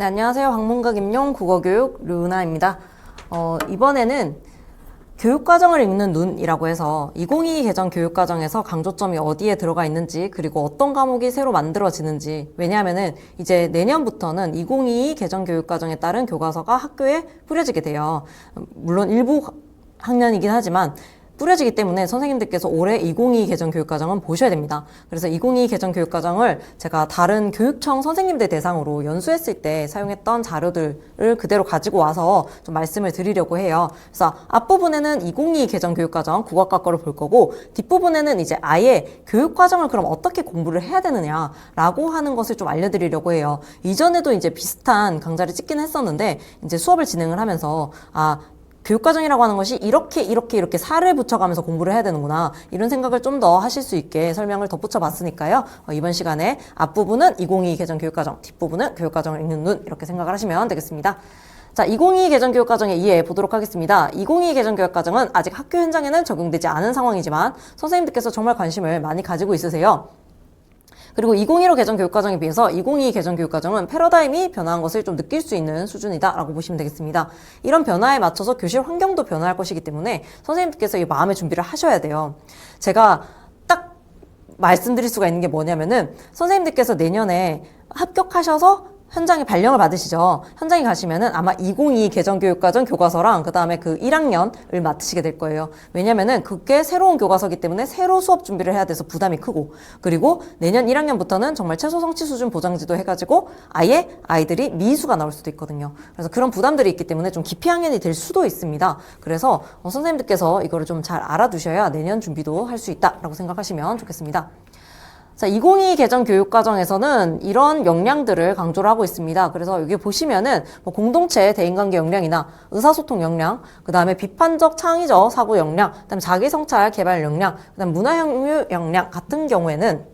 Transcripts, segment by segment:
네, 안녕하세요. 황문각 임용 국어교육 류은하입니다. 이번에는 교육과정을 읽는 눈이라고 해서 2022 개정 교육과정에서 강조점이 어디에 들어가 있는지, 그리고 어떤 과목이 새로 만들어지는지. 왜냐하면은 이제 내년부터는 2022 개정 교육과정에 따른 교과서가 학교에 뿌려지게 돼요. 물론 일부 학년이긴 하지만 뿌려지기 때문에 선생님들께서 올해 2022 개정 교육과정은 보셔야 됩니다. 그래서 2022 개정 교육과정을 제가 다른 교육청 선생님들 대상으로 연수했을 때 사용했던 자료들을 그대로 가지고 와서 좀 말씀을 드리려고 해요. 그래서 앞부분에는 2022 개정 교육과정 국어과 거를 볼 거고, 뒷부분에는 이제 아예 교육과정을 그럼 어떻게 공부를 해야 되느냐라고 하는 것을 좀 알려드리려고 해요. 이전에도 이제 비슷한 강좌를 찍긴 했었는데, 이제 수업을 진행을 하면서 교육과정이라고 하는 것이 이렇게 살을 붙여가면서 공부를 해야 되는구나, 이런 생각을 좀 더 하실 수 있게 설명을 덧붙여 봤으니까요. 이번 시간에 앞부분은 2022 개정 교육과정, 뒷부분은 교육과정을 읽는 눈, 이렇게 생각을 하시면 되겠습니다. 자, 2022 개정 교육과정에 이해해 보도록 하겠습니다. 2022 개정 교육과정은 아직 학교 현장에는 적용되지 않은 상황이지만 선생님들께서 정말 관심을 많이 가지고 있으세요. 그리고 2015 개정 교육과정에 비해서 2022 개정 교육과정은 패러다임이 변화한 것을 좀 느낄 수 있는 수준이다라고 보시면 되겠습니다. 이런 변화에 맞춰서 교실 환경도 변화할 것이기 때문에 선생님들께서 이 마음의 준비를 하셔야 돼요. 제가 딱 말씀드릴 수가 있는 게 뭐냐면은, 선생님들께서 내년에 합격하셔서 현장에 발령을 받으시죠. 현장에 가시면은 아마 2022 개정교육과정 교과서랑 그 다음에 그 1학년을 맡으시게 될 거예요. 왜냐면은 그게 새로운 교과서기 때문에 새로 수업 준비를 해야 돼서 부담이 크고, 그리고 내년 1학년부터는 정말 최소 성취 수준 보장지도 해가지고 아예 아이들이 미수가 나올 수도 있거든요. 그래서 그런 부담들이 있기 때문에 좀 기피학년이 될 수도 있습니다. 그래서 선생님들께서 이거를 좀 잘 알아두셔야 내년 준비도 할 수 있다라고 생각하시면 좋겠습니다. 자, 2022 개정 교육과정에서는 이런 역량들을 강조를 하고 있습니다. 그래서 여기 보시면은 공동체 대인관계 역량이나 의사소통 역량, 그 다음에 비판적 창의적 사고 역량, 그 다음에 자기성찰 개발 역량, 그 다음에 문화형유 역량 같은 경우에는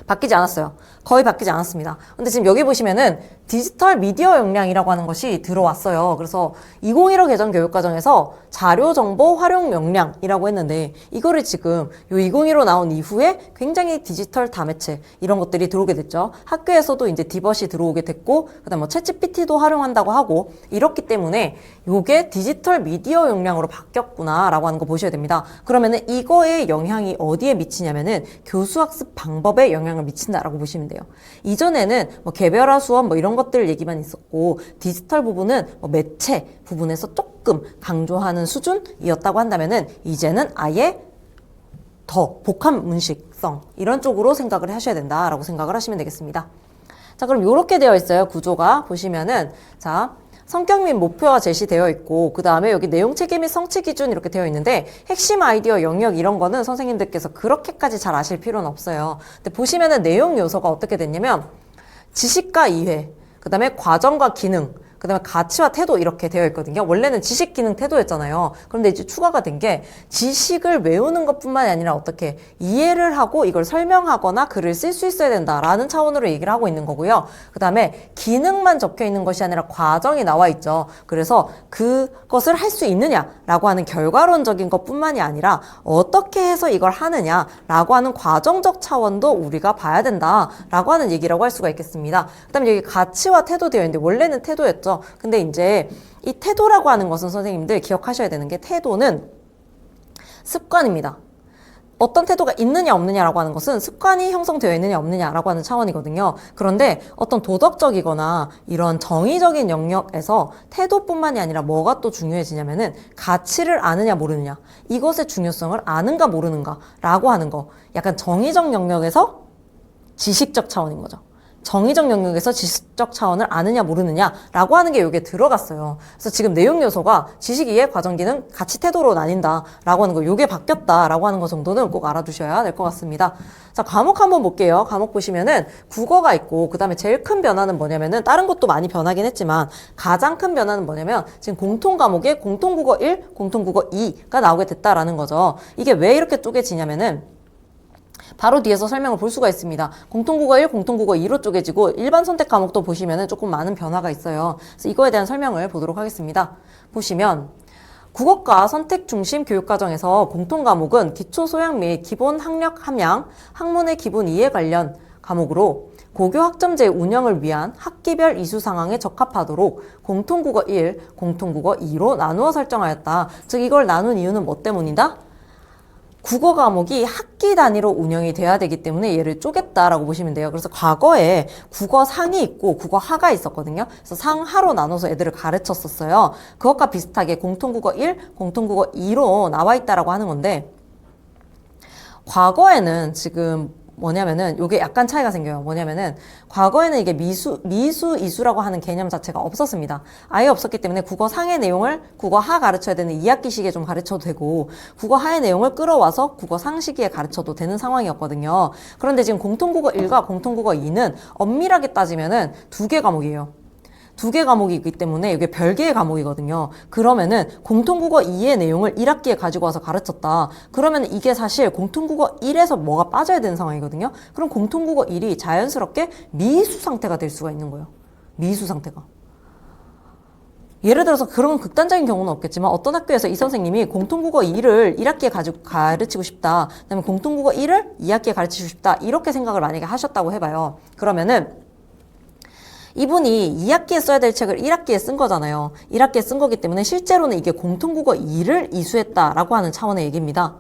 바뀌지 않았어요. 거의 바뀌지 않았습니다. 근데 지금 여기 보시면은 디지털 미디어 역량이라고 하는 것이 들어왔어요. 그래서 2015 개정 교육과정에서 자료 정보 활용 역량이라고 했는데, 이거를 지금 요 2015 나온 이후에 굉장히 디지털 다매체 이런 것들이 들어오게 됐죠. 학교에서도 이제 디벗이 들어오게 됐고, 그다음 뭐 챗GPT도 활용한다고 하고, 이렇기 때문에 요게 디지털 미디어 역량으로 바뀌었구나라고 하는 거 보셔야 됩니다. 그러면은 이거의 영향이 어디에 미치냐면은 교수학습 방법에 영향을 미친다라고 보시면 돼요. 이전에는 개별화 수업 이런 것들 얘기만 있었고, 디지털 부분은 매체 부분에서 조금 강조하는 수준이었다고 한다면은, 이제는 아예 더 복합 문식성 이런 쪽으로 생각을 하셔야 된다라고 생각을 하시면 되겠습니다. 자, 그럼 이렇게 되어 있어요. 구조가 보시면은, 자, 성격 및 목표가 제시되어 있고, 그 다음에 여기 내용 체계 및 성취 기준 이렇게 되어 있는데, 핵심 아이디어 영역 이런 거는 선생님들께서 그렇게까지 잘 아실 필요는 없어요. 근데 보시면은 내용 요소가 어떻게 됐냐면, 지식과 이해, 그 다음에 과정과 기능, 그 다음에 가치와 태도 이렇게 되어 있거든요. 원래는 지식, 기능, 태도였잖아요. 그런데 이제 추가가 된 게 지식을 외우는 것뿐만이 아니라 어떻게 이해를 하고 이걸 설명하거나 글을 쓸 수 있어야 된다라는 차원으로 얘기를 하고 있는 거고요. 그 다음에 기능만 적혀 있는 것이 아니라 과정이 나와 있죠. 그래서 그것을 할 수 있느냐라고 하는 결과론적인 것뿐만이 아니라 어떻게 해서 이걸 하느냐라고 하는 과정적 차원도 우리가 봐야 된다라고 하는 얘기라고 할 수가 있겠습니다. 그 다음에 여기 가치와 태도 되어 있는데, 원래는 태도였죠. 근데 이제 이 태도라고 하는 것은 선생님들 기억하셔야 되는 게, 태도는 습관입니다. 어떤 태도가 있느냐 없느냐라고 하는 것은 습관이 형성되어 있느냐 없느냐라고 하는 차원이거든요. 그런데 어떤 도덕적이거나 이런 정의적인 영역에서 태도뿐만이 아니라 뭐가 또 중요해지냐면은 가치를 아느냐 모르느냐, 이것의 중요성을 아는가 모르는가라고 하는 거, 약간 정의적 영역에서 지식적 차원인 거죠. 정의적 영역에서 지식적 차원을 아느냐 모르느냐라고 하는 게 여기에 들어갔어요. 그래서 지금 내용 요소가 지식, 이해, 과정, 기능, 가치, 태도로 나뉜다라고 하는 거, 요게 바뀌었다라고 하는 거 정도는 꼭 알아두셔야 될 것 같습니다. 자, 과목 한번 볼게요. 과목 보시면은 국어가 있고, 그 다음에 제일 큰 변화는 뭐냐면은, 다른 것도 많이 변하긴 했지만 가장 큰 변화는 뭐냐면, 지금 공통 과목에 공통국어 1, 공통국어 2가 나오게 됐다라는 거죠. 이게 왜 이렇게 쪼개지냐면은, 바로 뒤에서 설명을 볼 수가 있습니다. 공통국어 1, 공통국어 2로 쪼개지고, 일반 선택 과목도 보시면은 조금 많은 변화가 있어요. 그래서 이거에 대한 설명을 보도록 하겠습니다. 보시면 국어과 선택 중심 교육과정에서 공통 과목은 기초 소양 및 기본 학력 함양, 학문의 기본 이해 관련 과목으로, 고교 학점제 운영을 위한 학기별 이수 상황에 적합하도록 공통국어 1, 공통국어 2로 나누어 설정하였다. 즉 이걸 나눈 이유는 뭐 때문이다? 국어 과목이 학기 단위로 운영이 돼야 되기 때문에 얘를 쪼갰다라고 보시면 돼요. 그래서 과거에 국어 상이 있고 국어 하가 있었거든요. 그래서 상하로 나눠서 애들을 가르쳤었어요. 그것과 비슷하게 공통국어 1, 공통국어 2로 나와 있다라고 하는 건데, 과거에는 지금 뭐냐면은 요게 약간 차이가 생겨요. 뭐냐면은 과거에는 이게 미수, 이수라고 하는 개념 자체가 없었습니다. 아예 없었기 때문에 국어 상의 내용을 국어 하 가르쳐야 되는 2학기 시기에 좀 가르쳐도 되고, 국어 하의 내용을 끌어와서 국어 상 시기에 가르쳐도 되는 상황이었거든요. 그런데 지금 공통국어 1과 공통국어 2는 엄밀하게 따지면은 두 개 과목이에요. 두 개 과목이 있기 때문에 이게 별개의 과목이거든요. 그러면은 공통국어 2의 내용을 1학기에 가지고 와서 가르쳤다. 그러면 이게 사실 공통국어 1에서 뭐가 빠져야 되는 상황이거든요. 그럼 공통국어 1이 자연스럽게 미수 상태가 될 수가 있는 거예요. 미수 상태가. 예를 들어서 그런 극단적인 경우는 없겠지만 어떤 학교에서 이 선생님이 공통국어 2를 1학기에 가지고 가르치고 싶다. 그다음에 공통국어 1을 2학기에 가르치고 싶다. 이렇게 생각을 만약에 하셨다고 해봐요. 그러면은 이분이 2학기에 써야 될 책을 1학기에 쓴 거잖아요. 1학기에 쓴 거기 때문에 실제로는 이게 공통국어 2를 이수했다라고 하는 차원의 얘기입니다.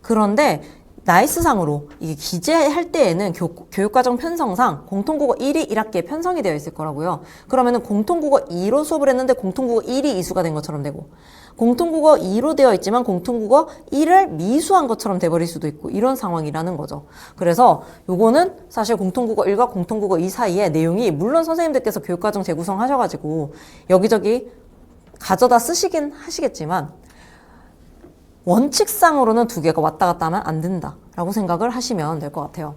그런데 나이스상으로 이게 기재할 때에는 교육과정 편성상 공통국어 1이 1학기에 편성이 되어 있을 거라고요. 그러면은 공통국어 2로 수업을 했는데 공통국어 1이 이수가 된 것처럼 되고, 공통국어 2로 되어 있지만 공통국어 1을 미수한 것처럼 돼버릴 수도 있고, 이런 상황이라는 거죠. 그래서 요거는 사실 공통국어 1과 공통국어 2 사이에 내용이, 물론 선생님들께서 교육과정 재구성 하셔가지고 여기저기 가져다 쓰시긴 하시겠지만 원칙상으로는 두 개가 왔다 갔다 하면 안 된다라고 생각을 하시면 될 것 같아요.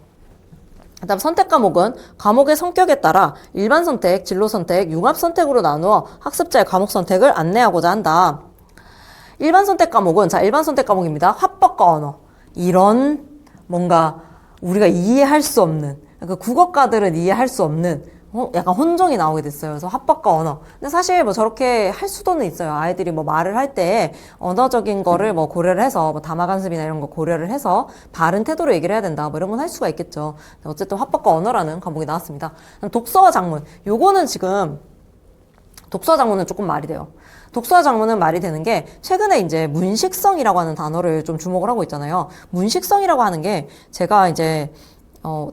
그다음 선택 과목은 과목의 성격에 따라 일반 선택, 진로 선택, 융합 선택으로 나누어 학습자의 과목 선택을 안내하고자 한다. 일반 선택 과목은, 자, 일반 선택 과목입니다. 화법과 언어. 이런 뭔가 우리가 이해할 수 없는, 그 국어과들은 이해할 수 없는 약간 혼종이 나오게 됐어요. 그래서 화법과 언어. 근데 사실 뭐 저렇게 할 수도는 있어요. 아이들이 뭐 말을 할 때 언어적인 거를 뭐 고려를 해서, 뭐 담화간섭이나 이런 거 고려를 해서 바른 태도로 얘기를 해야 된다. 뭐 이런 건 할 수가 있겠죠. 어쨌든 화법과 언어라는 과목이 나왔습니다. 독서와 작문. 요거는 지금 독서와 작문은 조금 말이 돼요. 독서와 작문은 말이 되는 게, 최근에 이제 문식성이라고 하는 단어를 좀 주목을 하고 있잖아요. 문식성이라고 하는 게, 제가 이제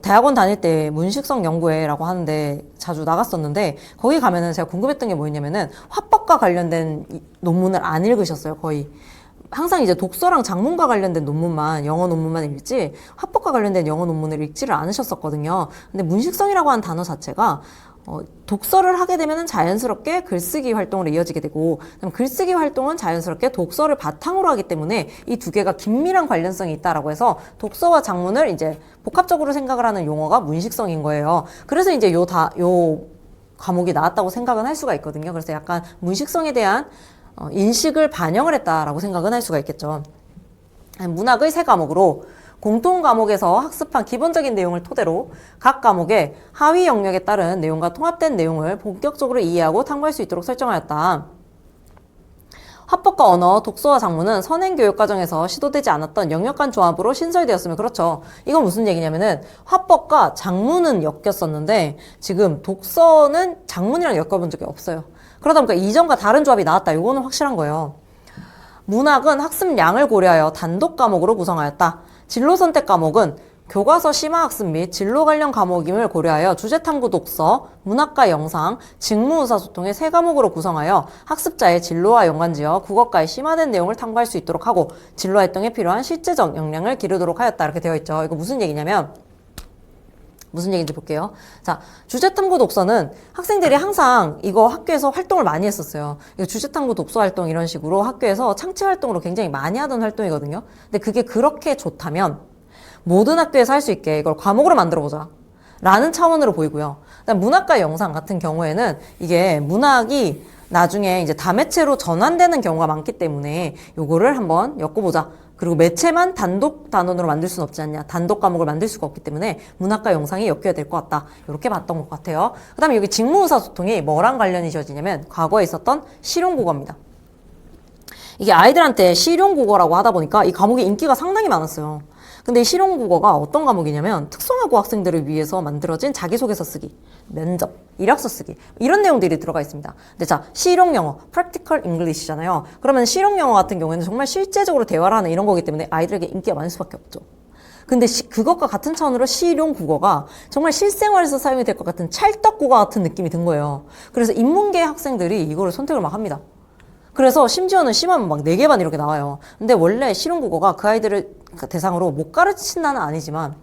대학원 다닐 때 문식성 연구회라고 하는데 자주 나갔었는데, 거기 가면은 제가 궁금했던 게 뭐였냐면은 화법과 관련된 논문을 안 읽으셨어요, 거의. 항상 이제 독서랑 작문과 관련된 논문만, 영어 논문만 읽지 화법과 관련된 영어 논문을 읽지를 않으셨었거든요. 근데 문식성이라고 하는 단어 자체가 독서를 하게 되면 자연스럽게 글쓰기 활동으로 이어지게 되고, 글쓰기 활동은 자연스럽게 독서를 바탕으로 하기 때문에 이 두 개가 긴밀한 관련성이 있다라고 해서 독서와 작문을 이제 복합적으로 생각을 하는 용어가 문식성인 거예요. 그래서 이제 요 과목이 나왔다고 생각은 할 수가 있거든요. 그래서 약간 문식성에 대한 인식을 반영을 했다라고 생각은 할 수가 있겠죠. 문학의 세 과목으로 공통 과목에서 학습한 기본적인 내용을 토대로 각 과목의 하위 영역에 따른 내용과 통합된 내용을 본격적으로 이해하고 탐구할 수 있도록 설정하였다. 화법과 언어, 독서와 작문은 선행교육과정에서 시도되지 않았던 영역 간 조합으로 신설되었으면, 그렇죠. 이건 무슨 얘기냐면은 화법과 작문은 엮였었는데 지금 독서는 작문이랑 엮어본 적이 없어요. 그러다 보니까 이전과 다른 조합이 나왔다. 이거는 확실한 거예요. 문학은 학습량을 고려하여 단독 과목으로 구성하였다. 진로 선택 과목은 교과서 심화학습 및 진로 관련 과목임을 고려하여 주제탐구 독서, 문학과 영상, 직무의사소통의 세 과목으로 구성하여 학습자의 진로와 연관지어 국어과의 심화된 내용을 탐구할 수 있도록 하고 진로 활동에 필요한 실제적 역량을 기르도록 하였다. 이렇게 되어 있죠. 이거 무슨 얘기냐면, 무슨 얘기인지 볼게요. 자, 주제탐구 독서는 학생들이 항상 이거 학교에서 활동을 많이 했었어요. 이거 주제탐구 독서 활동 이런 식으로 학교에서 창체 활동으로 굉장히 많이 하던 활동이거든요. 근데 그게 그렇게 좋다면 모든 학교에서 할 수 있게 이걸 과목으로 만들어보자 라는 차원으로 보이고요. 그다음 문학과 영상 같은 경우에는 이게 문학이 나중에 이제 다매체로 전환되는 경우가 많기 때문에 요거를 한번 엮어보자. 그리고 매체만 단독 단원으로 만들 수는 없지 않냐. 단독 과목을 만들 수가 없기 때문에 문학과 영상이 엮여야 될 것 같다. 이렇게 봤던 것 같아요. 그 다음에 여기 직무의사소통이 뭐랑 관련이 지어지냐면 과거에 있었던 실용국어입니다. 이게 아이들한테 실용국어라고 하다 보니까 이 과목의 인기가 상당히 많았어요. 근데 이 실용국어가 어떤 과목이냐면 특성화고 학생들을 위해서 만들어진 자기소개서 쓰기, 면접, 이력서 쓰기 이런 내용들이 들어가 있습니다. 근데 자, 실용영어, practical English잖아요. 그러면 실용영어 같은 경우에는 정말 실제적으로 대화를 하는 이런 거기 때문에 아이들에게 인기가 많을 수밖에 없죠. 근데 그것과 같은 차원으로 실용국어가 정말 실생활에서 사용이 될 것 같은 찰떡국어 같은 느낌이 든 거예요. 그래서 인문계 학생들이 이거를 선택을 막 합니다. 그래서 심지어는 심하면 막 4개 반 이렇게 나와요. 근데 원래 실용국어가 그 아이들을 대상으로 못 가르친다는 아니지만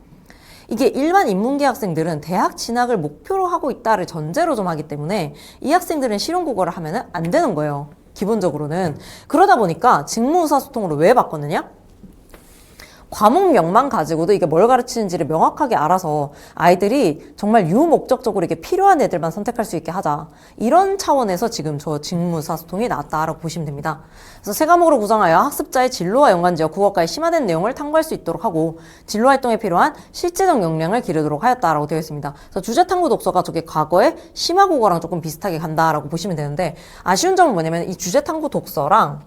이게 일반 인문계 학생들은 대학 진학을 목표로 하고 있다를 전제로 좀 하기 때문에 이 학생들은 실용국어를 하면은 안 되는 거예요. 기본적으로는. 그러다 보니까 직무의사소통으로 왜 바꿨느냐? 과목명만 가지고도 이게 뭘 가르치는지를 명확하게 알아서 아이들이 정말 유목적적으로 이게 필요한 애들만 선택할 수 있게 하자. 이런 차원에서 지금 저 직무의사소통이 나왔다라고 보시면 됩니다. 그래서 세 과목으로 구성하여 학습자의 진로와 연관지어 국어과에 심화된 내용을 탐구할 수 있도록 하고 진로 활동에 필요한 실제적 역량을 기르도록 하였다라고 되어 있습니다. 그래서 주제 탐구 독서가 저게 과거의 심화 국어랑 조금 비슷하게 간다라고 보시면 되는데 아쉬운 점은 뭐냐면 이 주제 탐구 독서랑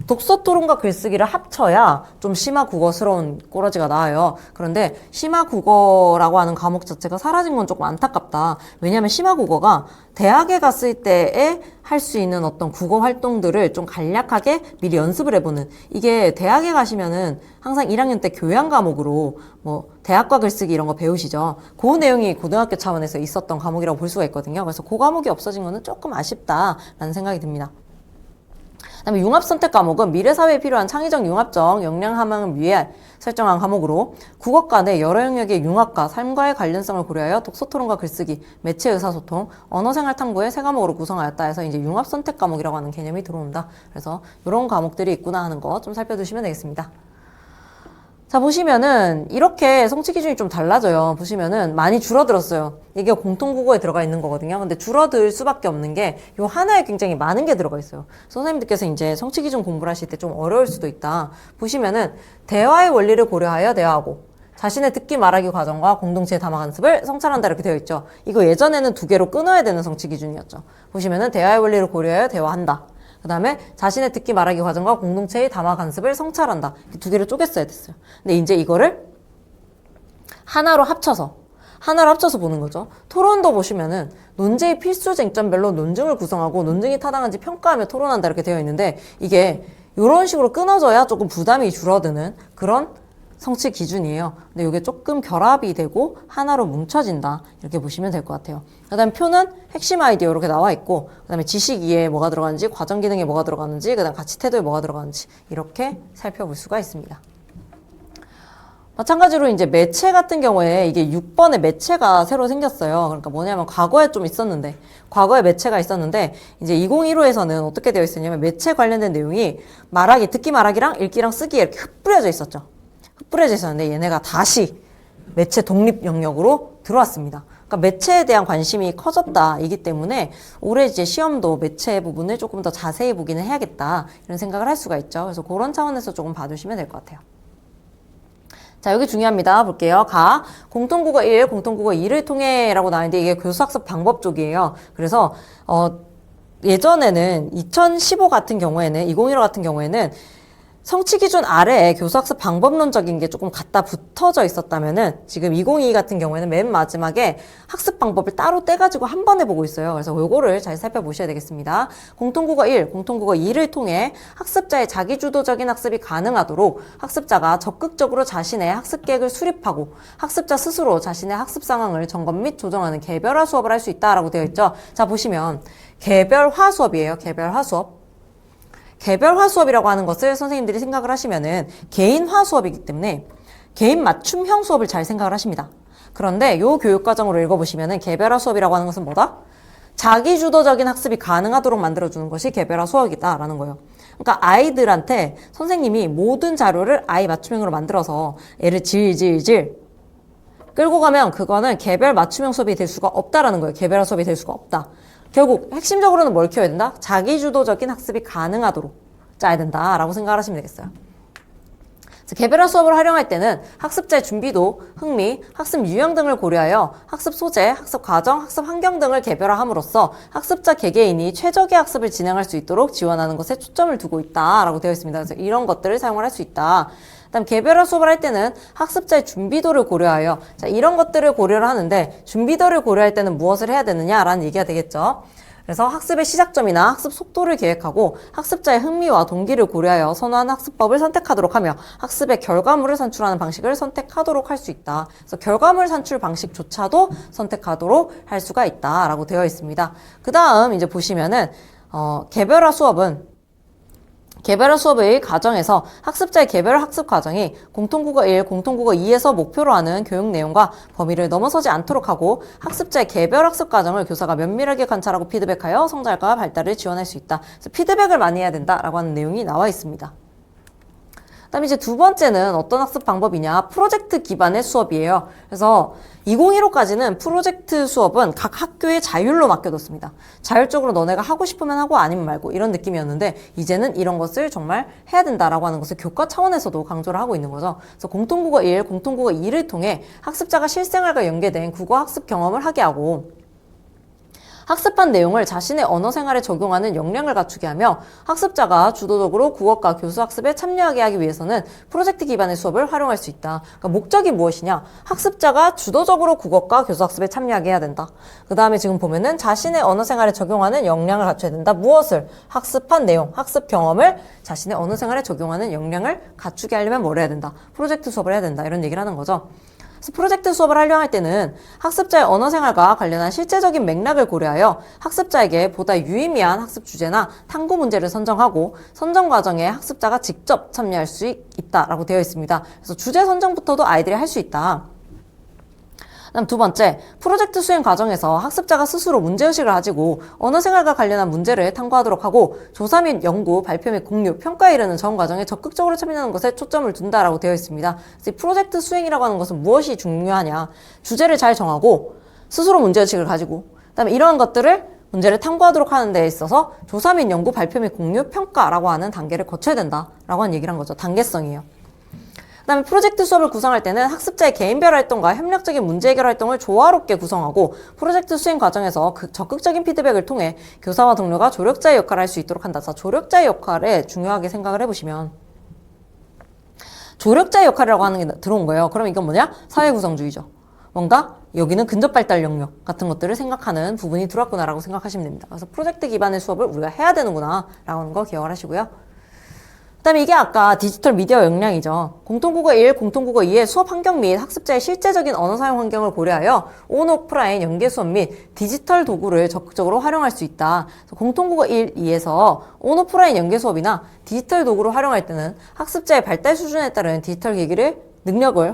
독서 토론과 글쓰기를 합쳐야 좀 심화 국어스러운 꼬라지가 나와요. 그런데 심화 국어라고 하는 과목 자체가 사라진 건 조금 안타깝다. 왜냐하면 심화 국어가 대학에 갔을 때에 할 수 있는 어떤 국어 활동들을 좀 간략하게 미리 연습을 해보는, 이게 대학에 가시면은 항상 1학년 때 교양 과목으로 뭐 대학과 글쓰기 이런 거 배우시죠. 그 내용이 고등학교 차원에서 있었던 과목이라고 볼 수가 있거든요. 그래서 그 과목이 없어진 거는 조금 아쉽다라는 생각이 듭니다. 그다음에 융합선택 과목은 미래사회에 필요한 창의적 융합적 역량 함양을 위해 설정한 과목으로 국어과 내 여러 영역의 융합과 삶과의 관련성을 고려하여 독서토론과 글쓰기, 매체 의사소통, 언어생활 탐구의 세 과목으로 구성하였다 해서 이제 융합선택 과목이라고 하는 개념이 들어온다. 그래서 이런 과목들이 있구나 하는 거 좀 살펴두시면 되겠습니다. 자, 보시면은 이렇게 성취 기준이 좀 달라져요. 보시면은 많이 줄어들었어요. 이게 공통국어에 들어가 있는 거거든요. 근데 줄어들 수밖에 없는 게 요 하나에 굉장히 많은 게 들어가 있어요. 선생님들께서 이제 성취 기준 공부를 하실 때 좀 어려울 수도 있다. 보시면은 대화의 원리를 고려하여 대화하고 자신의 듣기 말하기 과정과 공동체의 담화 관습을 성찰한다 이렇게 되어 있죠. 이거 예전에는 2개로 끊어야 되는 성취 기준이었죠. 보시면은 대화의 원리를 고려하여 대화한다. 그 다음에 자신의 듣기 말하기 과정과 공동체의 담화 관습을 성찰한다. 2개를 쪼갰어야 됐어요. 근데 이제 이거를 하나로 합쳐서 보는 거죠. 토론도 보시면은 논제의 필수 쟁점별로 논증을 구성하고 논증이 타당한지 평가하며 토론한다 이렇게 되어 있는데 이게 이런 식으로 끊어져야 조금 부담이 줄어드는 그런 성취 기준이에요. 근데 이게 조금 결합이 되고 하나로 뭉쳐진다. 이렇게 보시면 될 것 같아요. 그 다음에 표는 핵심 아이디어 이렇게 나와 있고, 그 다음에 지식 이해에 뭐가 들어가는지, 과정 기능에 뭐가 들어가는지, 그 다음 가치 태도에 뭐가 들어가는지, 이렇게 살펴볼 수가 있습니다. 마찬가지로 이제 매체 같은 경우에 이게 6번에 매체가 새로 생겼어요. 그러니까 뭐냐면 과거에 좀 있었는데, 과거에 매체가 있었는데, 이제 2015에서는 어떻게 되어 있었냐면 매체 관련된 내용이 말하기, 듣기 말하기랑 읽기랑 쓰기에 이렇게 흩뿌려져 있었죠. 흩뿌려져 있었는데 얘네가 다시 매체 독립 영역으로 들어왔습니다. 그러니까 매체에 대한 관심이 커졌다이기 때문에 올해 이제 시험도 매체 부분을 조금 더 자세히 보기는 해야겠다 이런 생각을 할 수가 있죠. 그래서 그런 차원에서 조금 봐두시면 될 것 같아요. 자, 여기 중요합니다. 볼게요. 공통국어 1, 공통국어 2를 통해 라고 나왔는데 이게 교수학습 방법 쪽이에요. 그래서 예전에는 2015 같은 경우에는 2015 같은 경우에는 성취 기준 아래에 교수학습 방법론적인 게 조금 갖다 붙어져 있었다면은 지금 2022 같은 경우에는 맨 마지막에 학습 방법을 따로 떼가지고 한 번 해보고 있어요. 그래서 요거를 잘 살펴보셔야 되겠습니다. 공통국어 1, 공통국어 2를 통해 학습자의 자기주도적인 학습이 가능하도록 학습자가 적극적으로 자신의 학습 계획을 수립하고 학습자 스스로 자신의 학습 상황을 점검 및 조정하는 개별화 수업을 할 수 있다라고 되어 있죠. 자, 보시면 개별화 수업이에요. 개별화 수업. 개별화 수업이라고 하는 것을 선생님들이 생각을 하시면은 개인화 수업이기 때문에 개인 맞춤형 수업을 잘 생각을 하십니다. 그런데 요 교육과정으로 읽어보시면은 개별화 수업이라고 하는 것은 뭐다? 자기주도적인 학습이 가능하도록 만들어주는 것이 개별화 수업이다라는 거예요. 그러니까 아이들한테 선생님이 모든 자료를 아이 맞춤형으로 만들어서 애를 질질질 끌고 가면 그거는 개별 맞춤형 수업이 될 수가 없다라는 거예요. 개별화 수업이 될 수가 없다. 결국 핵심적으로는 뭘 키워야 된다? 자기주도적인 학습이 가능하도록 짜야 된다라고 생각을 하시면 되겠어요. 개별화 수업을 활용할 때는 학습자의 준비도, 흥미, 학습 유형 등을 고려하여 학습 소재, 학습 과정, 학습 환경 등을 개별화함으로써 학습자 개개인이 최적의 학습을 진행할 수 있도록 지원하는 것에 초점을 두고 있다라고 되어 있습니다. 그래서 이런 것들을 사용을 할 수 있다. 그다음 개별화 수업을 할 때는 학습자의 준비도를 고려하여 자, 이런 것들을 고려를 하는데 준비도를 고려할 때는 무엇을 해야 되느냐라는 얘기가 되겠죠. 그래서 학습의 시작점이나 학습 속도를 계획하고 학습자의 흥미와 동기를 고려하여 선호하는 학습법을 선택하도록 하며 학습의 결과물을 산출하는 방식을 선택하도록 할 수 있다. 그래서 결과물 산출 방식조차도 선택하도록 할 수가 있다라고 되어 있습니다. 그 다음 이제 보시면은 개별화 수업의 과정에서 학습자의 개별 학습 과정이 공통국어 1, 공통국어 2에서 목표로 하는 교육 내용과 범위를 넘어서지 않도록 하고 학습자의 개별 학습 과정을 교사가 면밀하게 관찰하고 피드백하여 성장과 발달을 지원할 수 있다. 그래서 피드백을 많이 해야 된다라고 하는 내용이 나와 있습니다. 그다음 이제 두 번째는 어떤 학습 방법이냐? 프로젝트 기반의 수업이에요. 그래서 2015까지는 프로젝트 수업은 각 학교의 자율로 맡겨뒀습니다. 자율적으로 너네가 하고 싶으면 하고 아니면 말고 이런 느낌이었는데 이제는 이런 것을 정말 해야 된다라고 하는 것을 교과 차원에서도 강조를 하고 있는 거죠. 그래서 공통국어 1, 공통국어 2를 통해 학습자가 실생활과 연계된 국어 학습 경험을 하게 하고 학습한 내용을 자신의 언어 생활에 적용하는 역량을 갖추게 하며 학습자가 주도적으로 국어과 교수 학습에 참여하게 하기 위해서는 프로젝트 기반의 수업을 활용할 수 있다. 그러니까 목적이 무엇이냐? 학습자가 주도적으로 국어과 교수 학습에 참여하게 해야 된다. 그 다음에 지금 보면은 자신의 언어 생활에 적용하는 역량을 갖춰야 된다. 무엇을? 학습한 내용, 학습 경험을 자신의 언어 생활에 적용하는 역량을 갖추게 하려면 뭘 해야 된다? 프로젝트 수업을 해야 된다. 이런 얘기를 하는 거죠. 그래서 프로젝트 수업을 활용할 때는 학습자의 언어 생활과 관련한 실제적인 맥락을 고려하여 학습자에게 보다 유의미한 학습 주제나 탐구 문제를 선정하고 선정 과정에 학습자가 직접 참여할 수 있다라고 되어 있습니다. 그래서 주제 선정부터도 아이들이 할 수 있다. 그다음 두 번째, 프로젝트 수행 과정에서 학습자가 스스로 문제의식을 가지고 언어 생활과 관련한 문제를 탐구하도록 하고 조사 및 연구, 발표 및 공유, 평가에 이르는 전 과정에 적극적으로 참여하는 것에 초점을 둔다라고 되어 있습니다. 그래서 이 프로젝트 수행이라고 하는 것은 무엇이 중요하냐? 주제를 잘 정하고 스스로 문제의식을 가지고 그다음에 이러한 것들을 문제를 탐구하도록 하는 데 있어서 조사 및 연구, 발표 및 공유, 평가라고 하는 단계를 거쳐야 된다라고 하는 얘기를 한 거죠. 단계성이에요. 그다음에 프로젝트 수업을 구성할 때는 학습자의 개인별 활동과 협력적인 문제 해결 활동을 조화롭게 구성하고 프로젝트 수행 과정에서 적극적인 피드백을 통해 교사와 동료가 조력자의 역할을 할 수 있도록 한다. 자, 조력자의 역할에 중요하게 생각을 해보시면 조력자의 역할이라고 하는 게 들어온 거예요. 그럼 이건 뭐냐? 사회구성주의죠. 뭔가 여기는 근접발달 영역 같은 것들을 생각하는 부분이 들어왔구나라고 생각하시면 됩니다. 그래서 프로젝트 기반의 수업을 우리가 해야 되는구나 라고 하는 거 기억을 하시고요. 그 다음에 이게 아까 디지털 미디어 역량이죠. 공통국어 1, 공통국어 2의 수업 환경 및 학습자의 실제적인 언어 사용 환경을 고려하여 온, 오프라인 연계 수업 및 디지털 도구를 적극적으로 활용할 수 있다. 공통국어 1, 2에서 온, 오프라인 연계 수업이나 디지털 도구를 활용할 때는 학습자의 발달 수준에 따른 디지털 기기를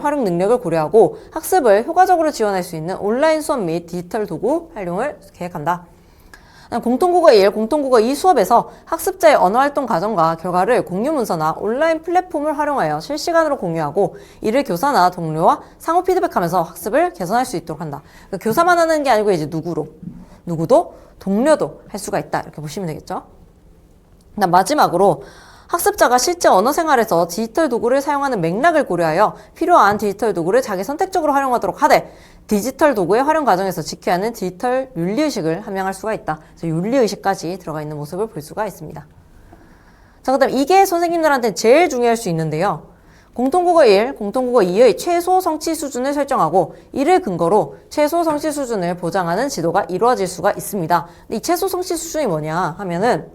활용 능력을 고려하고 학습을 효과적으로 지원할 수 있는 온라인 수업 및 디지털 도구 활용을 계획한다. 공통국어 1, 공통국어 2 수업에서 학습자의 언어활동 과정과 결과를 공유 문서나 온라인 플랫폼을 활용하여 실시간으로 공유하고 이를 교사나 동료와 상호 피드백하면서 학습을 개선할 수 있도록 한다. 그러니까 교사만 하는 게 아니고 이제 누구도 동료도 할 수가 있다. 이렇게 보시면 되겠죠. 그다음 마지막으로 학습자가 실제 언어 생활에서 디지털 도구를 사용하는 맥락을 고려하여 필요한 디지털 도구를 자기 선택적으로 활용하도록 하되 디지털 도구의 활용 과정에서 지켜야 하는 디지털 윤리의식을 함양할 수가 있다. 그래서 윤리의식까지 들어가 있는 모습을 볼 수가 있습니다. 자, 그다음 이게 선생님들한테 제일 중요할 수 있는데요. 공통국어 1, 공통국어 2의 최소 성취 수준을 설정하고 이를 근거로 최소 성취 수준을 보장하는 지도가 이루어질 수가 있습니다. 근데 이 최소 성취 수준이 뭐냐 하면은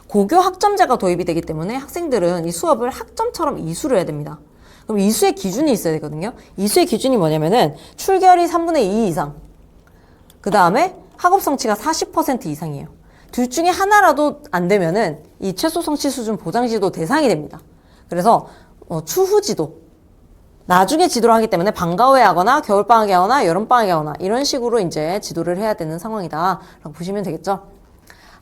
고교 학점제가 도입이 되기 때문에 학생들은 이 수업을 학점처럼 이수를 해야 됩니다. 그럼 이수의 기준이 있어야 되거든요. 이수의 기준이 뭐냐면은 출결이 3분의 2 이상, 그 다음에 학업 성취가 40% 이상이에요. 둘 중에 하나라도 안 되면은 이 최소 성취 수준 보장지도 대상이 됩니다. 그래서 추후 지도, 나중에 지도를 하기 때문에 방과 후에 하거나 겨울방학에 하거나 여름방학에 하거나 이런 식으로 이제 지도를 해야 되는 상황이다라고 보시면 되겠죠.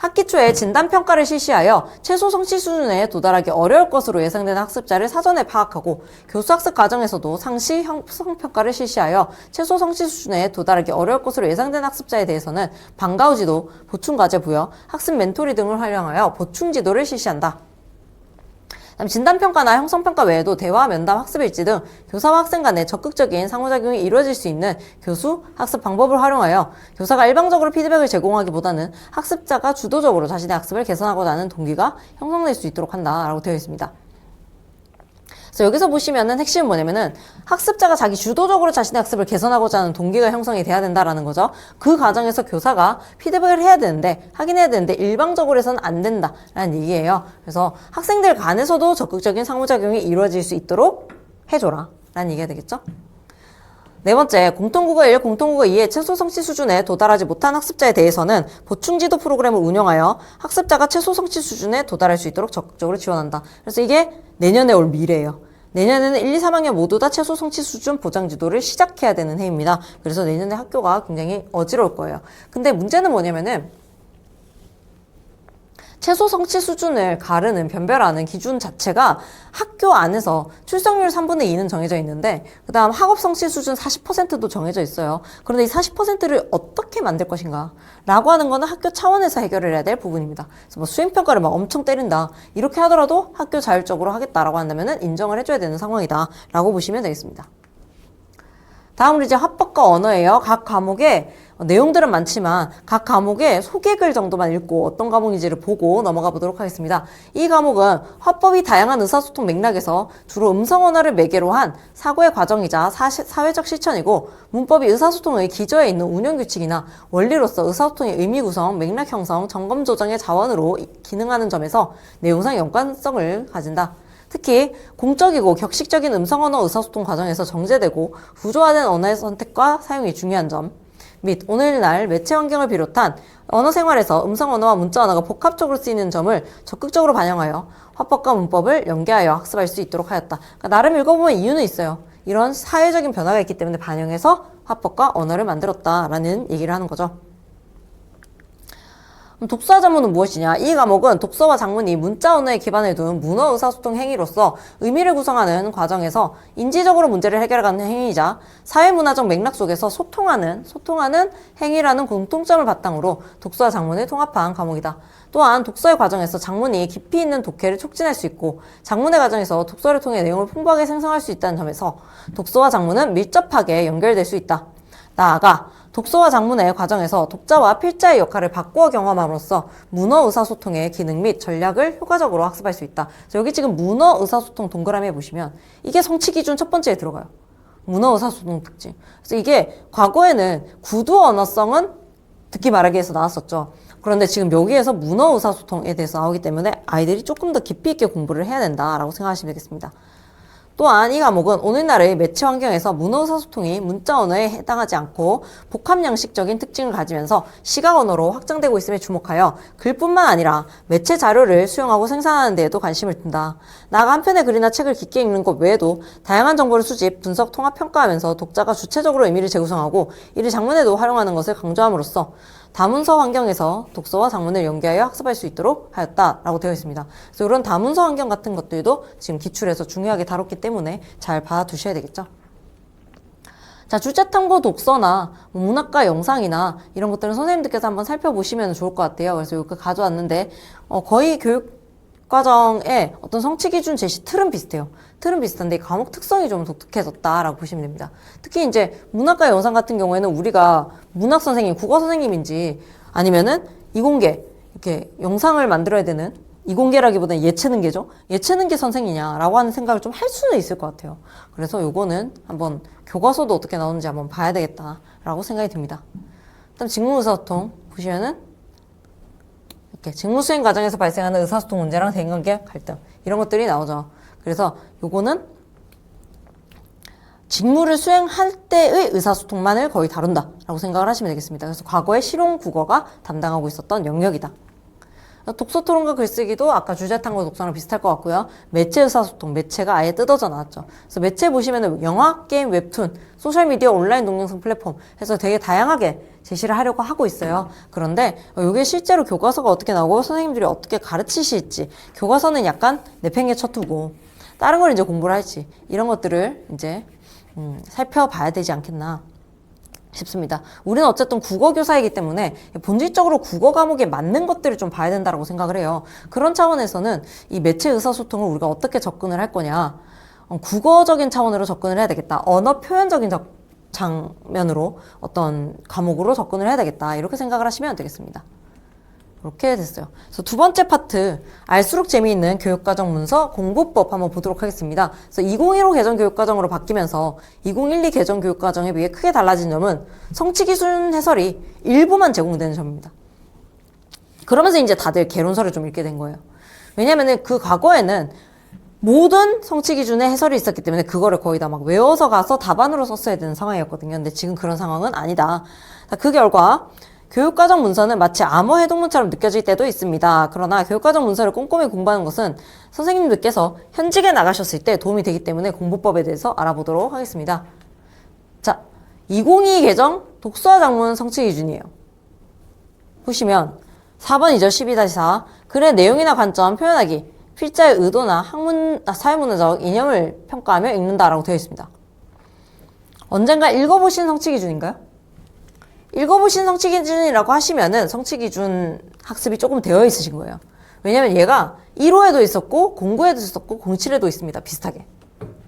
학기 초에 진단평가를 실시하여 최소 성취 수준에 도달하기 어려울 것으로 예상되는 학습자를 사전에 파악하고 교수학습 과정에서도 상시 형성평가를 실시하여 최소 성취 수준에 도달하기 어려울 것으로 예상되는 학습자에 대해서는 방과 후 지도, 보충과제 부여, 학습 멘토리 등을 활용하여 보충지도를 실시한다. 진단평가나 형성평가 외에도 대화, 면담, 학습일지 등 교사와 학생 간의 적극적인 상호작용이 이루어질 수 있는 교수, 학습 방법을 활용하여 교사가 일방적으로 피드백을 제공하기보다는 학습자가 주도적으로 자신의 학습을 개선하고자 하는 동기가 형성될 수 있도록 한다라고 되어 있습니다. 그래서 여기서 보시면은 핵심은 뭐냐면은 학습자가 자기 주도적으로 자신의 학습을 개선하고자 하는 동기가 형성이 돼야 된다라는 거죠. 그 과정에서 교사가 피드백을 해야 되는데, 확인해야 되는데 일방적으로 해서는 안 된다라는 얘기예요. 그래서 학생들 간에서도 적극적인 상호작용이 이루어질 수 있도록 해줘라 라는 얘기가 되겠죠. 네 번째, 공통국어 1, 공통국어 2의 최소 성취 수준에 도달하지 못한 학습자에 대해서는 보충지도 프로그램을 운영하여 학습자가 최소 성취 수준에 도달할 수 있도록 적극적으로 지원한다. 그래서 이게 내년에 올 미래예요. 내년에는 1, 2, 3학년 모두 다 최소 성취 수준 보장 지도를 시작해야 되는 해입니다. 그래서 내년에 학교가 굉장히 어지러울 거예요. 근데 문제는 뭐냐면은 최소 성취 수준을 가르는, 변별하는 기준 자체가 학교 안에서 출석률 3분의 2는 정해져 있는데, 그 다음 학업 성취 수준 40%도 정해져 있어요. 그런데 이 40%를 어떻게 만들 것인가 라고 하는 거는 학교 차원에서 해결을 해야 될 부분입니다. 그래서 뭐 수행평가를 막 엄청 때린다 이렇게 하더라도 학교 자율적으로 하겠다라고 한다면 인정을 해줘야 되는 상황이다 라고 보시면 되겠습니다. 다음으로 이제 화법과 언어예요. 각 과목에 내용들은 많지만 각 과목의 소개글 정도만 읽고 어떤 과목인지를 보고 넘어가 보도록 하겠습니다. 이 과목은 화법이 다양한 의사소통 맥락에서 주로 음성 언어를 매개로 한 사고의 과정이자 사회적 실천이고, 문법이 의사소통의 기저에 있는 운영규칙이나 원리로서 의사소통의 의미 구성, 맥락 형성, 점검 조정의 자원으로 기능하는 점에서 내용상 연관성을 가진다. 특히 공적이고 격식적인 음성언어 의사소통 과정에서 정제되고 구조화된 언어의 선택과 사용이 중요한 점, 및 오늘날 매체 환경을 비롯한 언어 생활에서 음성 언어와 문자 언어가 복합적으로 쓰이는 점을 적극적으로 반영하여 화법과 문법을 연계하여 학습할 수 있도록 하였다. 그러니까 나름 읽어보면 이유는 있어요. 이런 사회적인 변화가 있기 때문에 반영해서 화법과 언어를 만들었다라는 얘기를 하는 거죠. 독서와 작문은 무엇이냐? 이 과목은 독서와 작문이 문자 언어에 기반을 둔 문어 의사소통 행위로서 의미를 구성하는 과정에서 인지적으로 문제를 해결하는 행위이자 사회문화적 맥락 속에서 소통하는 행위라는 공통점을 바탕으로 독서와 작문을 통합한 과목이다. 또한 독서의 과정에서 작문이 깊이 있는 독해를 촉진할 수 있고, 작문의 과정에서 독서를 통해 내용을 풍부하게 생성할 수 있다는 점에서 독서와 작문은 밀접하게 연결될 수 있다. 나아가 독서와 작문의 과정에서 독자와 필자의 역할을 바꾸어 경험함으로써 문어 의사소통의 기능 및 전략을 효과적으로 학습할 수 있다. 여기 지금 문어 의사소통 동그라미에 보시면 이게 성취 기준 첫 번째에 들어가요. 문어 의사소통 특징. 그래서 이게 과거에는 구두 언어성은 듣기 말하기에서 나왔었죠. 그런데 지금 여기에서 문어 의사소통에 대해서 나오기 때문에 아이들이 조금 더 깊이 있게 공부를 해야 된다라고 생각하시면 되겠습니다. 또한 이 과목은 오늘날의 매체 환경에서 문어 의사소통이 문자 언어에 해당하지 않고 복합 양식적인 특징을 가지면서 시각 언어로 확장되고 있음에 주목하여 글뿐만 아니라 매체 자료를 수용하고 생산하는 데에도 관심을 둔다. 나아가 한 편의 글이나 책을 깊게 읽는 것 외에도 다양한 정보를 수집, 분석, 통합, 평가하면서 독자가 주체적으로 의미를 재구성하고 이를 작문에도 활용하는 것을 강조함으로써 다문서 환경에서 독서와 작문을 연계하여 학습할 수 있도록 하였다라고 되어 있습니다. 그래서 이런 다문서 환경 같은 것들도 지금 기출에서 중요하게 다뤘기 때문에 잘 봐두셔야 되겠죠. 자, 주제탐구 독서나 문학과 영상이나 이런 것들은 선생님들께서 한번 살펴보시면 좋을 것 같아요. 그래서 이렇게 가져왔는데 거의 교육과정의 어떤 성취 기준 제시 틀은 비슷해요. 틀은 비슷한데 과목 특성이 좀 독특해졌다라고 보시면 됩니다. 특히 이제 문학과 영상 같은 경우에는 우리가 문학 선생님, 국어 선생님인지 아니면은 이공계 이렇게 영상을 만들어야 되는, 이공계라기보다는 예체능계죠. 예체능계 선생이냐라고 하는 생각을 좀 할 수는 있을 것 같아요. 그래서 요거는 한번 교과서도 어떻게 나오는지 한번 봐야 되겠다라고 생각이 듭니다. 그다음 직무의사소통 보시면은 이렇게 직무수행 과정에서 발생하는 의사소통 문제랑 대인관계 갈등 이런 것들이 나오죠. 그래서 요거는 직무를 수행할 때의 의사소통만을 거의 다룬다라고 생각을 하시면 되겠습니다. 그래서 과거에 실용국어가 담당하고 있었던 영역이다. 독서토론과 글쓰기도 아까 주제탐구 독서랑 비슷할 것 같고요. 매체 의사소통, 매체가 아예 뜯어져 나왔죠. 그래서 매체 보시면은 영화, 게임, 웹툰, 소셜미디어, 온라인 동영상 플랫폼 해서 되게 다양하게 제시를 하려고 하고 있어요. 그런데 이게 실제로 교과서가 어떻게 나오고 선생님들이 어떻게 가르치실지, 교과서는 약간 내팽개쳐두고 다른 걸 이제 공부를 할지 이런 것들을 이제 살펴봐야 되지 않겠나 싶습니다. 우리는 어쨌든 국어교사이기 때문에 본질적으로 국어 과목에 맞는 것들을 좀 봐야 된다고 생각을 해요. 그런 차원에서는 이 매체 의사소통을 우리가 어떻게 접근을 할 거냐, 국어적인 차원으로 접근을 해야 되겠다. 언어 표현적인 장면으로 어떤 과목으로 접근을 해야 되겠다. 이렇게 생각을 하시면 되겠습니다. 이렇게 됐어요. 그래서 두 번째 파트, 알수록 재미있는 교육과정 문서 공부법 한번 보도록 하겠습니다. 그래서 2015 개정 교육과정으로 바뀌면서 2012 개정 교육과정에 비해 크게 달라진 점은 성취기준 해설이 일부만 제공되는 점입니다. 그러면서 이제 다들 개론서를 좀 읽게 된 거예요. 왜냐면은 그 과거에는 모든 성취기준의 해설이 있었기 때문에 그거를 거의 다 막 외워서 가서 답안으로 썼어야 되는 상황이었거든요. 근데 지금 그런 상황은 아니다. 그 결과 교육과정 문서는 마치 암호 해동문처럼 느껴질 때도 있습니다. 그러나 교육과정 문서를 꼼꼼히 공부하는 것은 선생님들께서 현직에 나가셨을 때 도움이 되기 때문에 공부법에 대해서 알아보도록 하겠습니다. 자, 2022 개정 독서와 작문 성취 기준이에요. 보시면 4번이죠. 12-4. 글의 내용이나 관점 표현하기. 필자의 의도나 사회문화적 이념을 평가하며 읽는다라고 되어 있습니다. 언젠가 읽어보신 성취 기준인가요? 읽어보신 성취 기준이라고 하시면은 성취 기준 학습이 조금 되어 있으신 거예요. 왜냐면 얘가 1호에도 있었고 09에도 있었고 07에도 있습니다. 비슷하게.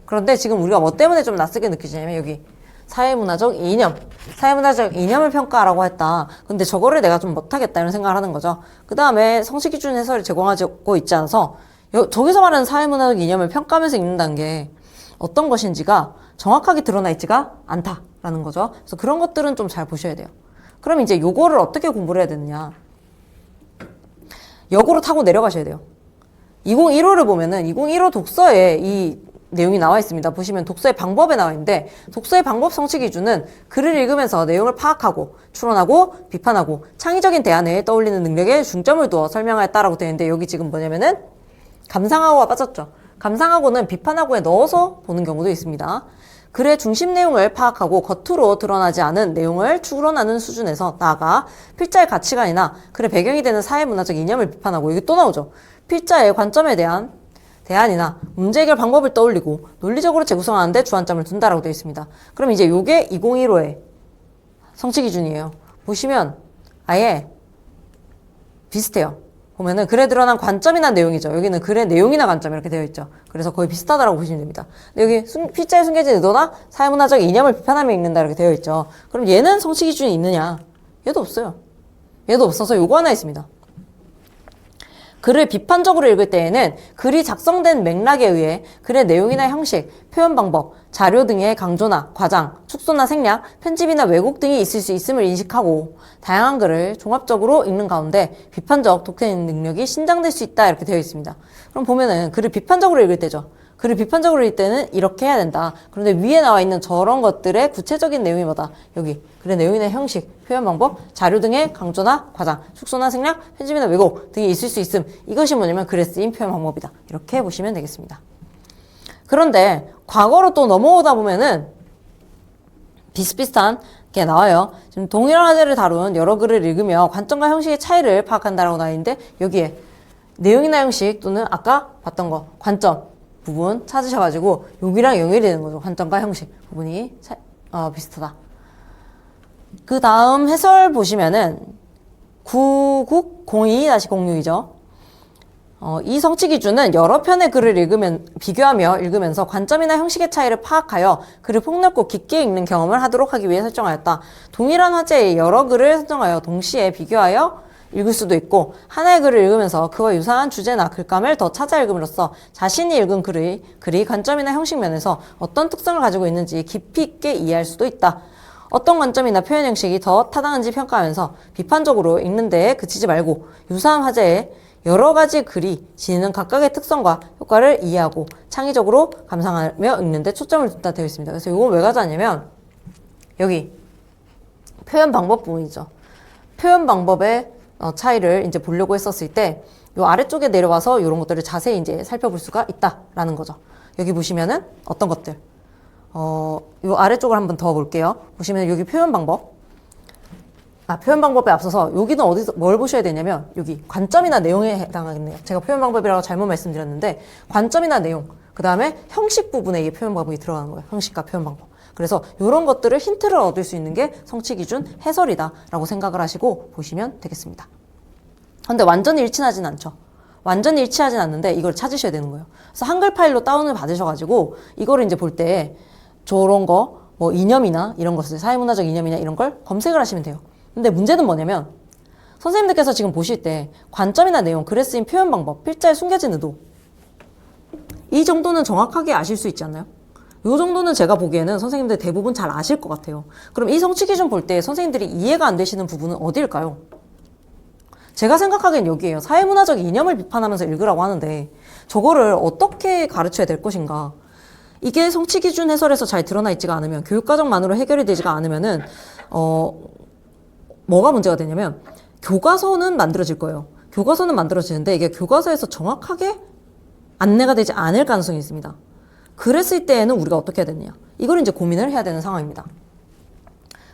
그런데 지금 우리가 뭐 때문에 좀 낯설게 느끼냐면 여기 사회문화적 이념을 평가하라고 했다. 근데 저거를 내가 좀 못하겠다 이런 생각을 하는 거죠. 그 다음에 성취 기준 해설을 제공하고 있지 않아서 저기서 말하는 사회문화적 이념을 평가하면서 읽는다는 게 어떤 것인지가 정확하게 드러나 있지가 않다라는 거죠. 그래서 그런 것들은 좀 잘 보셔야 돼요. 그럼 이제 요거를 어떻게 공부를 해야 되느냐. 역으로 타고 내려가셔야 돼요. 2015를 보면은 2015 독서에 이 내용이 나와 있습니다. 보시면 독서의 방법에 나와 있는데 독서의 방법 성취 기준은 글을 읽으면서 내용을 파악하고 추론하고 비판하고 창의적인 대안을 떠올리는 능력에 중점을 두어 설명하였다라고 되어 있는데 여기 지금 뭐냐면은 감상하고가 빠졌죠. 감상하고는 비판하고에 넣어서 보는 경우도 있습니다. 글의 중심 내용을 파악하고 겉으로 드러나지 않은 내용을 추론하는 수준에서 나아가 필자의 가치관이나 글의 배경이 되는 사회문화적 이념을 비판하고 이게 또 나오죠. 필자의 관점에 대한 대안이나 문제 해결 방법을 떠올리고 논리적으로 재구성하는 데 주안점을 둔다라고 되어 있습니다. 그럼 이제 요게 2015의 성취 기준이에요. 보시면 아예 비슷해요. 보면은 글에 드러난 관점이나 내용이죠. 여기는 글의 내용이나 관점 이렇게 되어 있죠. 그래서 거의 비슷하다라고 보시면 됩니다. 근데 여기 필자의 숨겨진 의도나 사회문화적 이념을 비판하며 읽는다 이렇게 되어 있죠. 그럼 얘는 성취 기준이 있느냐? 얘도 없어요. 얘도 없어서 요거 하나 있습니다. 글을 비판적으로 읽을 때에는 글이 작성된 맥락에 의해 글의 내용이나 형식, 표현 방법, 자료 등의 강조나 과장, 축소나 생략, 편집이나 왜곡 등이 있을 수 있음을 인식하고 다양한 글을 종합적으로 읽는 가운데 비판적 독해 능력이 신장될 수 있다 이렇게 되어 있습니다. 그럼 보면은 글을 비판적으로 읽을 때죠. 글을 비판적으로 읽을 때는 이렇게 해야 된다. 그런데 위에 나와 있는 저런 것들의 구체적인 내용이 뭐다? 여기 글의 내용이나 형식, 표현 방법, 자료 등의 강조나 과장, 축소나 생략, 편집이나 왜곡 등이 있을 수 있음. 이것이 뭐냐면 글에 쓰인 표현 방법이다. 이렇게 보시면 되겠습니다. 그런데 과거로 또 넘어오다 보면은 비슷비슷한 게 나와요. 지금 동일한 화제를 다룬 여러 글을 읽으며 관점과 형식의 차이를 파악한다라고 나와 있는데 여기에 내용이나 형식 또는 아까 봤던 거 관점 부분 찾으셔가지고 여기랑 연결이 되는 거죠. 관점과 형식 부분이 비슷하다. 그 다음 해설 보시면은 9902-06이죠. 이 성취 기준은 여러 편의 글을 비교하며 읽으면서 관점이나 형식의 차이를 파악하여 글을 폭넓고 깊게 읽는 경험을 하도록 하기 위해 설정하였다. 동일한 화제의 여러 글을 설정하여 동시에 비교하여 읽을 수도 있고 하나의 글을 읽으면서 그와 유사한 주제나 글감을 더 찾아 읽음으로써 자신이 읽은 글이 관점이나 형식 면에서 어떤 특성을 가지고 있는지 깊이 있게 이해할 수도 있다. 어떤 관점이나 표현 형식이 더 타당한지 평가하면서 비판적으로 읽는 데에 그치지 말고 유사한 화제에 여러 가지 글이 지니는 각각의 특성과 효과를 이해하고 창의적으로 감상하며 읽는 데 초점을 둔다 되어 있습니다. 그래서 이건 왜 가져왔냐면 여기 표현 방법 부분이죠. 표현 방법의 차이를 이제 보려고 했었을 때 요 아래쪽에 내려와서 이런 것들을 자세히 이제 살펴볼 수가 있다라는 거죠. 여기 보시면은 어떤 것들 요 아래쪽을 한번 더 볼게요. 보시면 여기 표현 방법 표현 방법에 앞서서 여기는 어디서 뭘 보셔야 되냐면 여기 관점이나 내용에 해당하겠네요. 제가 표현 방법이라고 잘못 말씀드렸는데 관점이나 내용 그 다음에 형식 부분에 이 표현 방법이 들어가는 거예요. 형식과 표현 방법. 그래서 이런 것들을 힌트를 얻을 수 있는 게 성취 기준 해설이다 라고 생각을 하시고 보시면 되겠습니다. 근데 완전히 일치하진 않죠. 완전히 일치하진 않는데 이걸 찾으셔야 되는 거예요. 그래서 한글 파일로 다운을 받으셔가지고 이거를 이제 볼 때 저런 거 뭐 이념이나 이런 것을 사회문화적 이념이나 이런 걸 검색을 하시면 돼요. 근데 문제는 뭐냐면 선생님들께서 지금 보실 때 관점이나 내용, 글에 쓰인 표현 방법, 필자의 숨겨진 의도 이 정도는 정확하게 아실 수 있지 않나요? 이 정도는 제가 보기에는 선생님들 대부분 잘 아실 것 같아요. 그럼 이 성취 기준 볼 때 선생님들이 이해가 안 되시는 부분은 어디일까요? 제가 생각하기엔 여기에요. 사회문화적 이념을 비판하면서 읽으라고 하는데 저거를 어떻게 가르쳐야 될 것인가? 이게 성취 기준 해설에서 잘 드러나 있지가 않으면, 교육과정만으로 해결이 되지가 않으면은 뭐가 문제가 되냐면 교과서는 만들어질 거예요. 교과서는 만들어지는데 이게 교과서에서 정확하게 안내가 되지 않을 가능성이 있습니다. 그랬을 때에는 우리가 어떻게 해야 되느냐? 이걸 이제 고민을 해야 되는 상황입니다.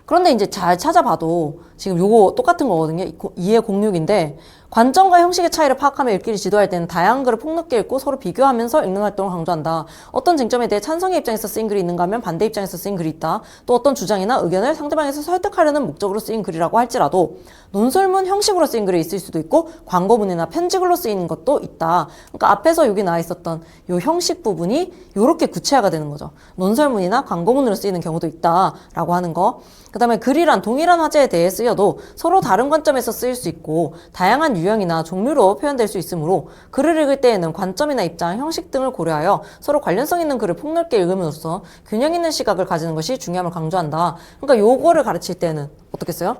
그런데 이제 잘 찾아봐도 지금 요거 똑같은 거거든요. 이해 06인데 관점과 형식의 차이를 파악하며 읽기를 지도할 때는 다양한 글을 폭넓게 읽고 서로 비교하면서 읽는 활동을 강조한다. 어떤 쟁점에 대해 찬성의 입장에서 쓰인 글이 있는가 하면 반대 입장에서 쓰인 글이 있다. 또 어떤 주장이나 의견을 상대방에서 설득하려는 목적으로 쓰인 글이라고 할지라도 논설문 형식으로 쓰인 글이 있을 수도 있고 광고문이나 편지글로 쓰이는 것도 있다. 그러니까 앞에서 여기 나와 있었던 요 형식 부분이 요렇게 구체화가 되는 거죠. 논설문이나 광고문으로 쓰이는 경우도 있다라고 하는 거. 그 다음에 글이란 동일한 화제에 대해 쓰여도 서로 다른 관점에서 쓰일 수 있고 다양한 유형이나 종류로 표현될 수 있으므로 글을 읽을 때에는 관점이나 입장, 형식 등을 고려하여 서로 관련성 있는 글을 폭넓게 읽음으로써 균형 있는 시각을 가지는 것이 중요함을 강조한다. 그러니까 요거를 가르칠 때는 어떻게 써요?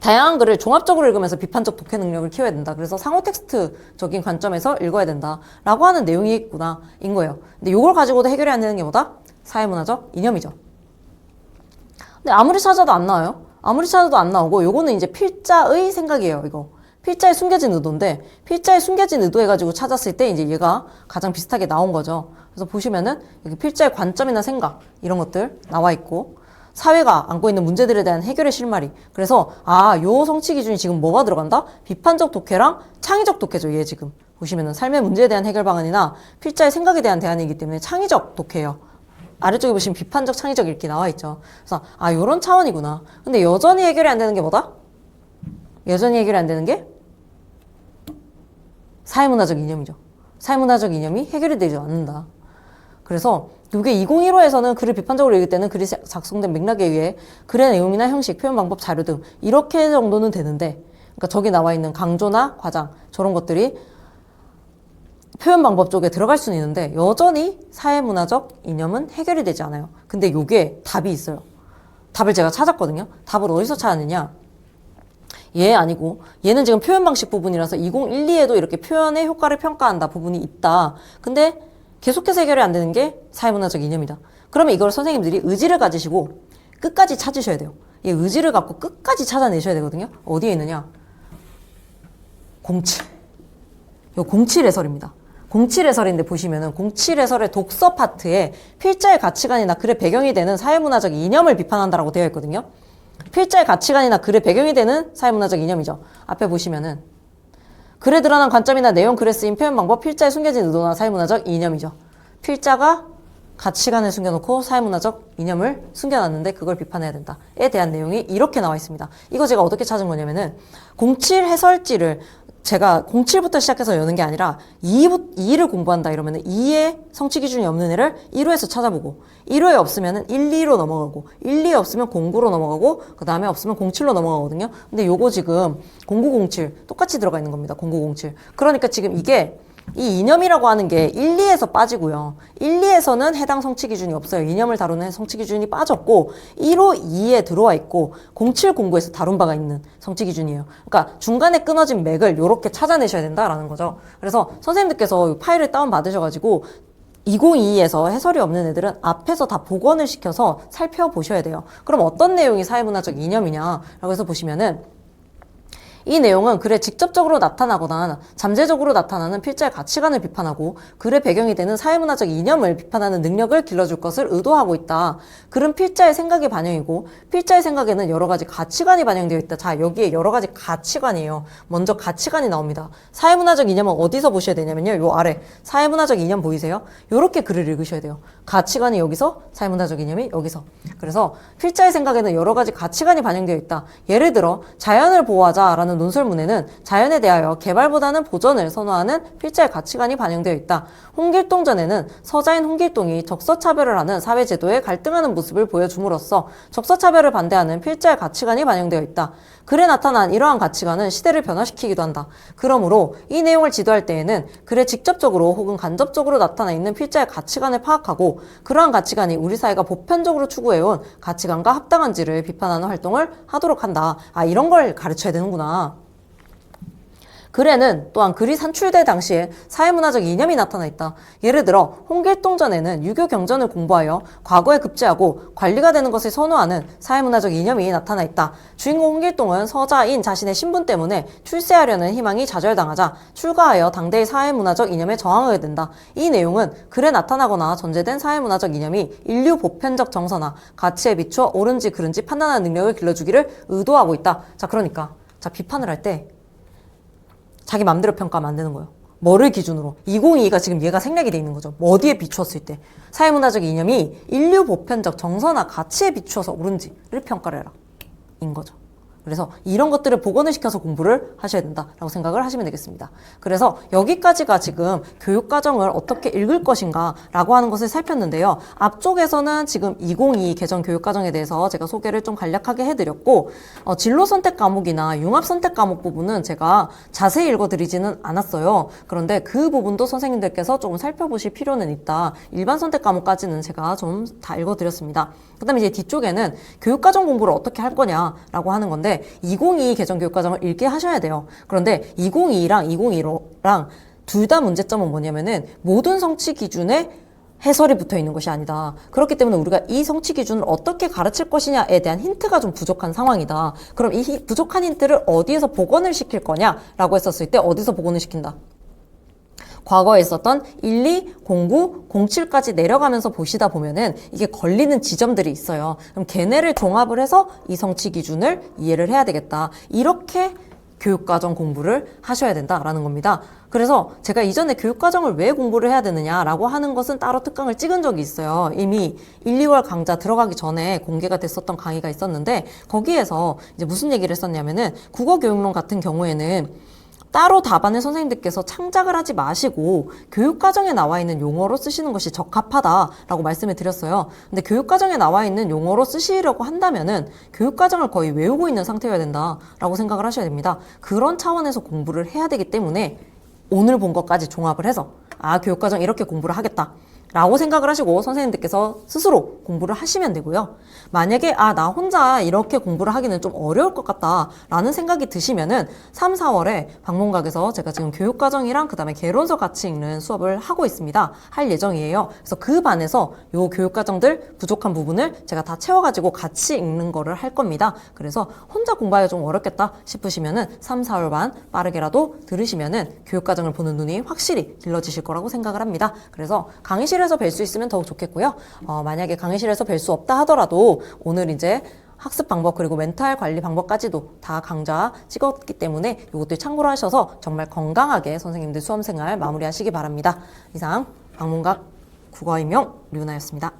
다양한 글을 종합적으로 읽으면서 비판적 독해 능력을 키워야 된다. 그래서 상호 텍스트적인 관점에서 읽어야 된다. 라고 하는 내용이 있구나. 인 거예요. 근데 요걸 가지고도 해결이 안 되는 게 뭐다? 사회문화적 이념이죠. 근데 아무리 찾아도 안 나와요. 아무리 찾아도 안 나오고 요거는 이제 필자의 생각이에요. 이거. 필자의 숨겨진 의도인데 필자의 숨겨진 의도 해가지고 찾았을 때 이제 얘가 가장 비슷하게 나온 거죠. 그래서 보시면은 여기 필자의 관점이나 생각 이런 것들 나와 있고 사회가 안고 있는 문제들에 대한 해결의 실마리. 그래서 요 성취 기준이 지금 뭐가 들어간다? 비판적 독해랑 창의적 독해죠. 얘 지금 보시면은 삶의 문제에 대한 해결 방안이나 필자의 생각에 대한 대안이기 때문에 창의적 독해예요. 아래쪽에 보시면 비판적, 창의적 이렇게 나와 있죠. 그래서 요런 차원이구나. 근데 여전히 해결이 안 되는 게 뭐다? 여전히 해결이 안 되는 게 사회문화적 이념이죠. 사회문화적 이념이 해결이 되지 않는다. 그래서 이게 2015에서는 글을 비판적으로 읽을 때는 글이 작성된 맥락에 의해 글의 내용이나 형식, 표현 방법, 자료 등 이렇게 정도는 되는데 그러니까 저기 나와 있는 강조나 과장 저런 것들이 표현 방법 쪽에 들어갈 수는 있는데 여전히 사회문화적 이념은 해결이 되지 않아요. 근데 요게 답이 있어요. 답을 제가 찾았거든요. 답을 어디서 찾았느냐? 얘 아니고 얘는 지금 표현 방식 부분이라서 2012에도 이렇게 표현의 효과를 평가한다 부분이 있다. 근데 계속해서 해결이 안 되는 게 사회문화적 이념이다. 그러면 이걸 선생님들이 의지를 가지시고 끝까지 찾으셔야 돼요. 이 의지를 갖고 끝까지 찾아내셔야 되거든요. 어디에 있느냐? 07. 요 07 해설입니다. 07 해설인데 보시면은 07 해설의 독서 파트에 필자의 가치관이나 글의 배경이 되는 사회문화적 이념을 비판한다라고 되어 있거든요. 필자의 가치관이나 글의 배경이 되는 사회문화적 이념이죠. 앞에 보시면은 글에 드러난 관점이나 내용, 글에 쓰인 표현 방법, 필자의 숨겨진 의도나 사회문화적 이념이죠. 필자가 가치관을 숨겨놓고 사회문화적 이념을 숨겨놨는데 그걸 비판해야 된다에 대한 내용이 이렇게 나와 있습니다. 이거 제가 어떻게 찾은 거냐면은 07 해설지를 제가 07부터 시작해서 여는 게 아니라 2를 공부한다 이러면은 2에 성취 기준이 없는 애를 1호에서 찾아보고 1호에 없으면은 1, 2로 넘어가고 1, 2에 없으면 09로 넘어가고 그 다음에 없으면 07로 넘어가거든요. 근데 요거 지금 0907 똑같이 들어가 있는 겁니다. 0907. 그러니까 지금 이게 이 이념이라고 하는 게 1, 2에서 빠지고요. 1, 2에서는 해당 성취 기준이 없어요. 이념을 다루는 성취 기준이 빠졌고 1호 2에 들어와 있고 07, 09에서 다룬 바가 있는 성취 기준이에요. 그러니까 중간에 끊어진 맥을 이렇게 찾아내셔야 된다라는 거죠. 그래서 선생님들께서 파일을 다운받으셔가지고 2022에서 해설이 없는 애들은 앞에서 다 복원을 시켜서 살펴보셔야 돼요. 그럼 어떤 내용이 사회문화적 이념이냐라고 해서 보시면은 이 내용은 글에 직접적으로 나타나거나 잠재적으로 나타나는 필자의 가치관을 비판하고 글의 배경이 되는 사회문화적 이념을 비판하는 능력을 길러줄 것을 의도하고 있다. 글은 필자의 생각이 반영이고 필자의 생각에는 여러 가지 가치관이 반영되어 있다. 자, 여기에 여러 가지 가치관이에요. 먼저 가치관이 나옵니다. 사회문화적 이념은 어디서 보셔야 되냐면요. 요 아래 사회문화적 이념 보이세요? 요렇게 글을 읽으셔야 돼요. 가치관이 여기서, 사회문화적 이념이 여기서. 그래서 필자의 생각에는 여러 가지 가치관이 반영되어 있다. 예를 들어 자연을 보호하자라는 라는 논설문에는 자연에 대하여 개발보다는 보존을 선호하는 필자의 가치관이 반영되어 있다. 홍길동전에는 서자인 홍길동이 적서차별을 하는 사회제도에 갈등하는 모습을 보여줌으로써 적서차별을 반대하는 필자의 가치관이 반영되어 있다. 글에 나타난 이러한 가치관은 시대를 변화시키기도 한다. 그러므로 이 내용을 지도할 때에는 글에 직접적으로 혹은 간접적으로 나타나 있는 필자의 가치관을 파악하고 그러한 가치관이 우리 사회가 보편적으로 추구해온 가치관과 합당한지를 비판하는 활동을 하도록 한다. 아, 이런 걸 가르쳐야 되는구나. 글에는 또한 글이 산출될 당시에 사회문화적 이념이 나타나 있다. 예를 들어 홍길동전에는 유교 경전을 공부하여 과거에 급제하고 관리가 되는 것을 선호하는 사회문화적 이념이 나타나 있다. 주인공 홍길동은 서자인 자신의 신분 때문에 출세하려는 희망이 좌절당하자 출가하여 당대의 사회문화적 이념에 저항하게 된다. 이 내용은 글에 나타나거나 전제된 사회문화적 이념이 인류 보편적 정서나 가치에 비추어 옳은지 그른지 판단하는 능력을 길러주기를 의도하고 있다. 자, 그러니까 비판을 할 때 자기 맘대로 평가하면 안 되는 거예요. 뭐를 기준으로? 2022가 지금 얘가 생략이 돼 있는 거죠. 뭐 어디에 비추었을 때. 사회문화적 이념이 인류 보편적 정서나 가치에 비추어서 옳은지를 평가를 해라. 인 거죠. 그래서 이런 것들을 복원을 시켜서 공부를 하셔야 된다라고 생각을 하시면 되겠습니다. 그래서 여기까지가 지금 교육과정을 어떻게 읽을 것인가 라고 하는 것을 살폈는데요. 앞쪽에서는 지금 2022 개정 교육과정에 대해서 제가 소개를 좀 간략하게 해드렸고 진로 선택 과목이나 융합 선택 과목 부분은 제가 자세히 읽어드리지는 않았어요. 그런데 그 부분도 선생님들께서 조금 살펴보실 필요는 있다. 일반 선택 과목까지는 제가 좀 다 읽어드렸습니다. 그 다음에 이제 뒤쪽에는 교육과정 공부를 어떻게 할 거냐라고 하는 건데 2022 개정 교육과정을 읽게 하셔야 돼요. 그런데 2022랑 2015랑 둘 다 문제점은 뭐냐면은 모든 성취 기준에 해설이 붙어 있는 것이 아니다. 그렇기 때문에 우리가 이 성취 기준을 어떻게 가르칠 것이냐에 대한 힌트가 좀 부족한 상황이다. 그럼 이 부족한 힌트를 어디에서 복원을 시킬 거냐라고 했었을 때 어디서 복원을 시킨다? 과거에 있었던 1, 2, 09, 07까지 내려가면서 보시다 보면은 이게 걸리는 지점들이 있어요. 그럼 걔네를 종합을 해서 이 성취 기준을 이해를 해야 되겠다. 이렇게 교육과정 공부를 하셔야 된다라는 겁니다. 그래서 제가 이전에 교육과정을 왜 공부를 해야 되느냐라고 하는 것은 따로 특강을 찍은 적이 있어요. 이미 1, 2월 강좌 들어가기 전에 공개가 됐었던 강의가 있었는데 거기에서 이제 무슨 얘기를 했었냐면은 국어교육론 같은 경우에는 따로 답안을 선생님들께서 창작을 하지 마시고 교육과정에 나와 있는 용어로 쓰시는 것이 적합하다라고 말씀을 드렸어요. 근데 교육과정에 나와 있는 용어로 쓰시려고 한다면은 교육과정을 거의 외우고 있는 상태여야 된다라고 생각을 하셔야 됩니다. 그런 차원에서 공부를 해야 되기 때문에 오늘 본 것까지 종합을 해서 교육과정 이렇게 공부를 하겠다. 라고 생각을 하시고 선생님들께서 스스로 공부를 하시면 되고요. 만약에 나 혼자 이렇게 공부를 하기는 좀 어려울 것 같다 라는 생각이 드시면은 3, 4월에 방문각에서 제가 지금 교육과정이랑 그 다음에 개론서 같이 읽는 수업을 하고 있습니다. 할 예정이에요. 그래서 그 반에서 요 교육과정들 부족한 부분을 제가 다 채워가지고 같이 읽는 거를 할 겁니다. 그래서 혼자 공부하기가 좀 어렵겠다 싶으시면은 3, 4월 반 빠르게라도 들으시면은 교육과정을 보는 눈이 확실히 길러지실 거라고 생각을 합니다. 그래서 강의실에서 뵐 수 있으면 더욱 좋겠고요. 만약에 강의실에서 뵐 수 없다 하더라도 오늘 이제 학습 방법 그리고 멘탈 관리 방법까지도 다 강좌 찍었기 때문에 이것들 참고로 하셔서 정말 건강하게 선생님들 수험생활 마무리하시기 바랍니다. 이상 방문각 국어임용 류나였습니다.